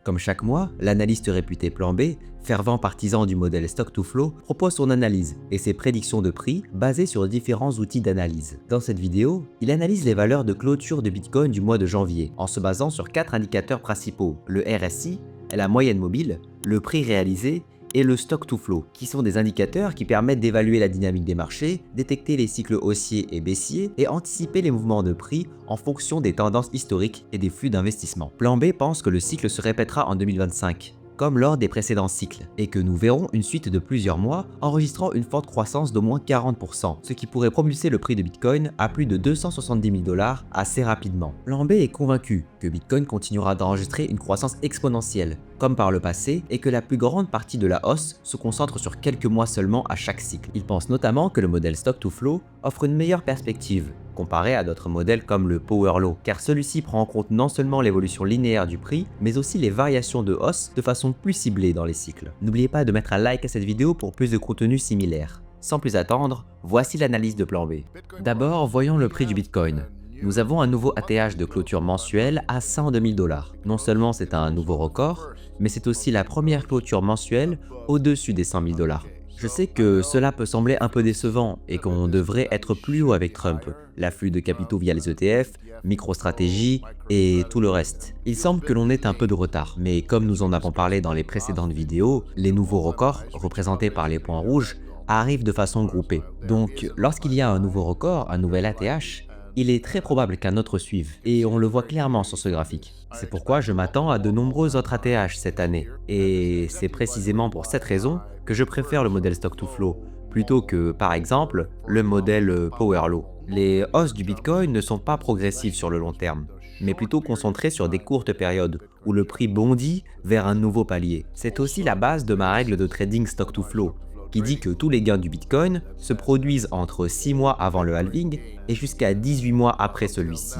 Comme chaque mois, l'analyste réputé Plan B, fervent partisan du modèle Stock to Flow, propose son analyse et ses prédictions de prix basées sur différents outils d'analyse. Dans cette vidéo, il analyse les valeurs de clôture de Bitcoin du mois de janvier en se basant sur 4 indicateurs principaux, le RSI, la moyenne mobile, le prix réalisé et le Stock to Flow, qui sont des indicateurs qui permettent d'évaluer la dynamique des marchés, détecter les cycles haussiers et baissiers et anticiper les mouvements de prix en fonction des tendances historiques et des flux d'investissement. Plan B pense que le cycle se répétera en 2025, comme lors des précédents cycles, et que nous verrons une suite de plusieurs mois enregistrant une forte croissance d'au moins 40%, ce qui pourrait propulser le prix de Bitcoin à plus de 270 000 $ assez rapidement. Plan B est convaincu que Bitcoin continuera d'enregistrer une croissance exponentielle, comme par le passé, et que la plus grande partie de la hausse se concentre sur quelques mois seulement à chaque cycle. Il pense notamment que le modèle Stock to Flow offre une meilleure perspective, comparé à d'autres modèles comme le Power Law, car celui-ci prend en compte non seulement l'évolution linéaire du prix, mais aussi les variations de hausse de façon plus ciblée dans les cycles. N'oubliez pas de mettre un like à cette vidéo pour plus de contenu similaire. Sans plus attendre, voici l'analyse de Plan B. D'abord, voyons le prix du Bitcoin. Nous avons un nouveau ATH de clôture mensuel à 102 000 $. Non seulement c'est un nouveau record, mais c'est aussi la première clôture mensuelle au-dessus des 100 000 $. Je sais que cela peut sembler un peu décevant et qu'on devrait être plus haut avec Trump, l'afflux de capitaux via les ETF, MicroStrategy et tout le reste. Il semble que l'on ait un peu de retard, mais comme nous en avons parlé dans les précédentes vidéos, les nouveaux records, représentés par les points rouges, arrivent de façon groupée. Donc lorsqu'il y a un nouveau record, un nouvel ATH, il est très probable qu'un autre suive, et on le voit clairement sur ce graphique. C'est pourquoi je m'attends à de nombreux autres ATH cette année, et c'est précisément pour cette raison que je préfère le modèle Stock to Flow, plutôt que, par exemple, le modèle Power Law. Les hausses du Bitcoin ne sont pas progressives sur le long terme, mais plutôt concentrées sur des courtes périodes, où le prix bondit vers un nouveau palier. C'est aussi la base de ma règle de trading Stock to Flow, qui dit que tous les gains du Bitcoin se produisent entre 6 mois avant le halving et jusqu'à 18 mois après celui-ci.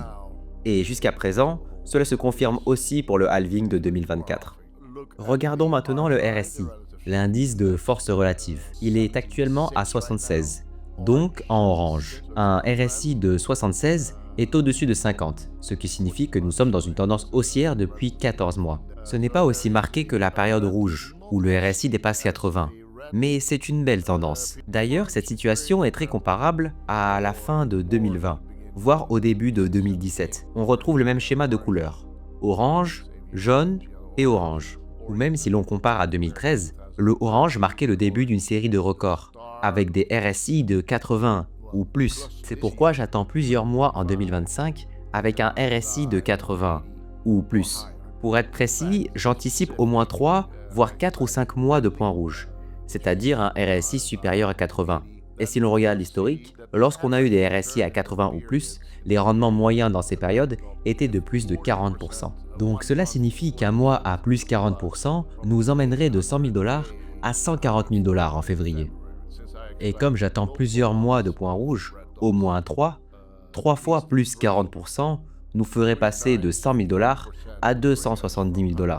Et jusqu'à présent, cela se confirme aussi pour le halving de 2024. Regardons maintenant le RSI, l'indice de force relative. Il est actuellement à 76, donc en orange. Un RSI de 76 est au-dessus de 50, ce qui signifie que nous sommes dans une tendance haussière depuis 14 mois. Ce n'est pas aussi marqué que la période rouge, où le RSI dépasse 80. Mais c'est une belle tendance. D'ailleurs, cette situation est très comparable à la fin de 2020, voire au début de 2017. On retrouve le même schéma de couleurs, orange, jaune et orange. Ou même si l'on compare à 2013, le orange marquait le début d'une série de records, avec des RSI de 80 ou plus. C'est pourquoi j'attends plusieurs mois en 2025 avec un RSI de 80 ou plus. Pour être précis, j'anticipe au moins 3, voire 4 ou 5 mois de points rouges, c'est-à-dire un RSI supérieur à 80. Et si l'on regarde l'historique, lorsqu'on a eu des RSI à 80 ou plus, les rendements moyens dans ces périodes étaient de plus de 40%. Donc cela signifie qu'un mois à plus 40% nous emmènerait de 100 000 $ à 140 000 $ en février. Et comme j'attends plusieurs mois de points rouges, au moins 3 fois plus 40% nous ferait passer de 100 000 $ à 270 000 $.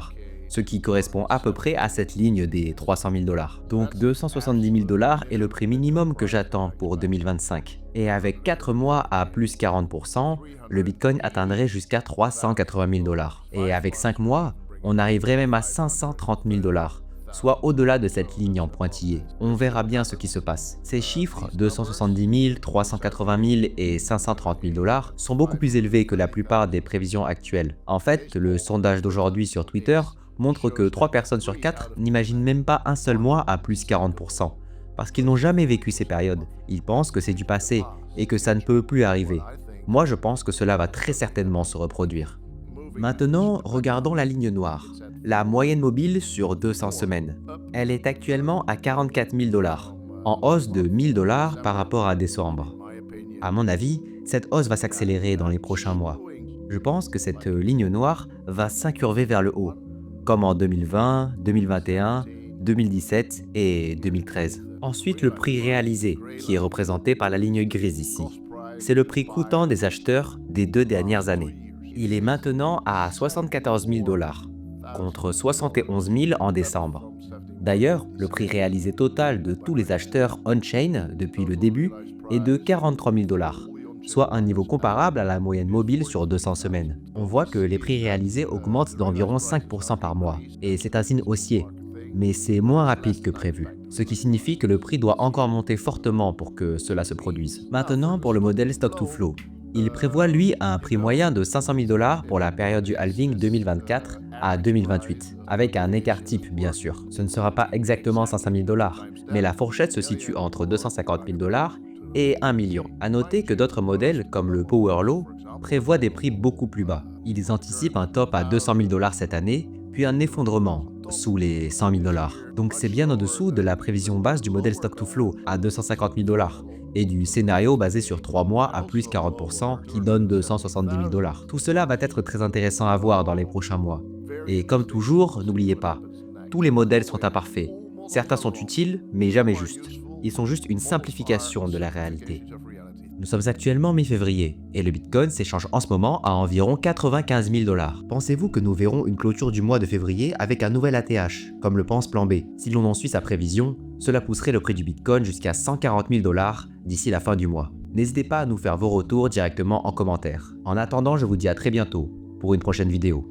Ce qui correspond à peu près à cette ligne des 300 000 $. Donc 270 000 $ est le prix minimum que j'attends pour 2025. Et avec 4 mois à plus 40%, le Bitcoin atteindrait jusqu'à 380 000 $. Et avec 5 mois, on arriverait même à 530 000 $, soit au-delà de cette ligne en pointillé. On verra bien ce qui se passe. Ces chiffres, 270 000, 380 000 et 530 000 $, sont beaucoup plus élevés que la plupart des prévisions actuelles. En fait, le sondage d'aujourd'hui sur Twitter montre que 3 personnes sur 4 n'imaginent même pas un seul mois à plus 40%, parce qu'ils n'ont jamais vécu ces périodes. Ils pensent que c'est du passé et que ça ne peut plus arriver. Moi, je pense que cela va très certainement se reproduire. Maintenant, regardons la ligne noire, la moyenne mobile sur 200 semaines. Elle est actuellement à 44 000 $, en hausse de 1 000 $ par rapport à décembre. À mon avis, cette hausse va s'accélérer dans les prochains mois. Je pense que cette ligne noire va s'incurver vers le haut, comme en 2020, 2021, 2017 et 2013. Ensuite, le prix réalisé, qui est représenté par la ligne grise ici. C'est le prix coûtant des acheteurs des 2 dernières années. Il est maintenant à 74 000 $, contre 71 000 en décembre. D'ailleurs, le prix réalisé total de tous les acheteurs on-chain depuis le début est de 43 000 $. soit un niveau comparable à la moyenne mobile sur 200 semaines. On voit que les prix réalisés augmentent d'environ 5% par mois, et c'est un signe haussier. Mais c'est moins rapide que prévu, ce qui signifie que le prix doit encore monter fortement pour que cela se produise. Maintenant, pour le modèle Stock-to-Flow. Il prévoit lui un prix moyen de 500 000 $ pour la période du halving 2024 à 2028, avec un écart type bien sûr. Ce ne sera pas exactement 500 000 $, mais la fourchette se situe entre 250 000 $ et 1 million. A noter que d'autres modèles, comme le Power Low, prévoient des prix beaucoup plus bas. Ils anticipent un top à 200 000 $ cette année, puis un effondrement sous les 100 000 $. Donc c'est bien en dessous de la prévision basse du modèle Stock-to-Flow à 250 000 $ et du scénario basé sur 3 mois à plus 40% qui donne 270 000 $. Tout cela va être très intéressant à voir dans les prochains mois. Et comme toujours, n'oubliez pas, tous les modèles sont imparfaits. Certains sont utiles, mais jamais justes. Ils sont juste une simplification de la réalité. Nous sommes actuellement mi-février et le Bitcoin s'échange en ce moment à environ 95 000 $. Pensez-vous que nous verrons une clôture du mois de février avec un nouvel ATH, comme le pense Plan B? Si l'on en suit sa prévision, cela pousserait le prix du Bitcoin jusqu'à 140 000 $ d'ici la fin du mois. N'hésitez pas à nous faire vos retours directement en commentaire. En attendant, je vous dis à très bientôt pour une prochaine vidéo.